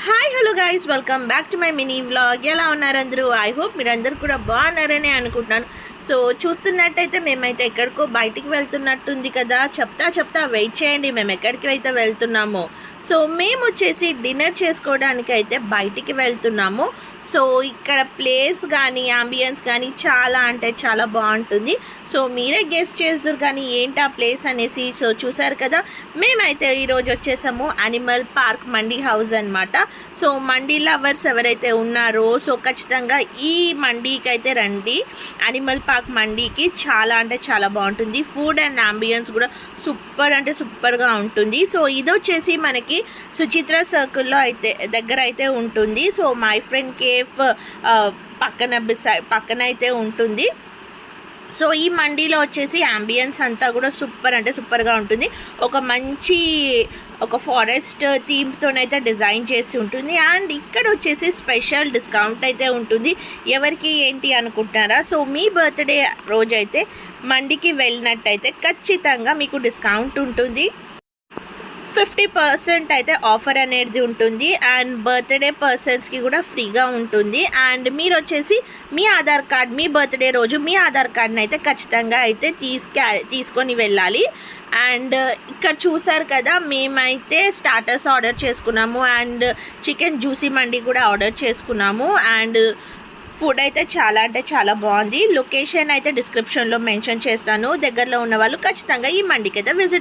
Hi hello guys, welcome back to my mini vlog. ఎలా ఉన్నారు అందరూ? ఐ హోప్ మీరందరూ కూడా బాగున్నారని అనుకుంటున్నాను. సో చూస్తున్నట్టయితే మేమైతే ఎక్కడికో బయటికి వెళ్తున్నట్టుంది కదా. చెప్తా వెయిట్ చేయండి మేము ఎక్కడికి అయితే వెళ్తున్నామో. సో మేము వచ్చేసి డిన్నర్ చేసుకోవడానికి అయితే బయటికి వెళ్తున్నాము. సో ఇక్కడ ప్లేస్ కానీ అంబియన్స్ కానీ చాలా అంటే చాలా బాగుంటుంది. సో మీరే గెస్ట్ చేస్తారు కానీ ఏంటి ఆ ప్లేస్ అనేసి. సో చూసారు కదా, మేమైతే ఈరోజు వచ్చేసాము అనిమల్ పార్క్ మండీ హౌస్ అనమాట. సో మండీ లవర్స్ ఎవరైతే ఉన్నారో సో ఖచ్చితంగా ఈ మండీకి అయితే రండి. అనిమల్ పార్క్ మండీకి చాలా అంటే చాలా బాగుంటుంది. ఫుడ్ అండ్ అంబియన్స్ కూడా సూపర్ అంటే సూపర్గా ఉంటుంది. సో ఇది వచ్చేసి మనకి సుచిత్ర సర్కిల్లో అయితే దగ్గర అయితే ఉంటుంది. సో మై ఫ్రెండ్ కేఫ్ పక్కన అయితే ఉంటుంది. సో ఈ మండీలో వచ్చేసి అంబియన్స్ అంతా కూడా సూపర్ అంటే సూపర్గా ఉంటుంది. ఒక ఫారెస్ట్ థీమ్తోనైతే డిజైన్ చేసి ఉంటుంది. అండ్ ఇక్కడ వచ్చేసి స్పెషల్ డిస్కౌంట్ అయితే ఉంటుంది. ఎవరికి ఏంటి అనుకుంటున్నారా? సో మీ బర్త్డే రోజైతే మండీకి వెళ్ళినట్టయితే ఖచ్చితంగా మీకు డిస్కౌంట్ ఉంటుంది. 50% అయితే ఆఫర్ అనేది ఉంటుంది. అండ్ బర్త్డే పర్సన్స్కి కూడా ఫ్రీగా ఉంటుంది. అండ్ మీరు వచ్చేసి మీ ఆధార్ కార్డ్, మీ బర్త్డే రోజు మీ ఆధార్ కార్డ్ని అయితే ఖచ్చితంగా అయితే తీసుకొని వెళ్ళాలి. అండ్ ఇక్కడ చూసారు కదా, మేమైతే స్టార్టర్స్ ఆర్డర్ చేసుకున్నాము. అండ్ చికెన్ జ్యూసీ మండీ కూడా ఆర్డర్ చేసుకున్నాము. అండ్ ఫుడ్ అయితే చాలా అంటే చాలా బాగుంది. లొకేషన్ అయితే డిస్క్రిప్షన్లో మెన్షన్ చేస్తాను. దగ్గరలో ఉన్న వాళ్ళు ఖచ్చితంగా ఈ మండీకి అయితే విజిట్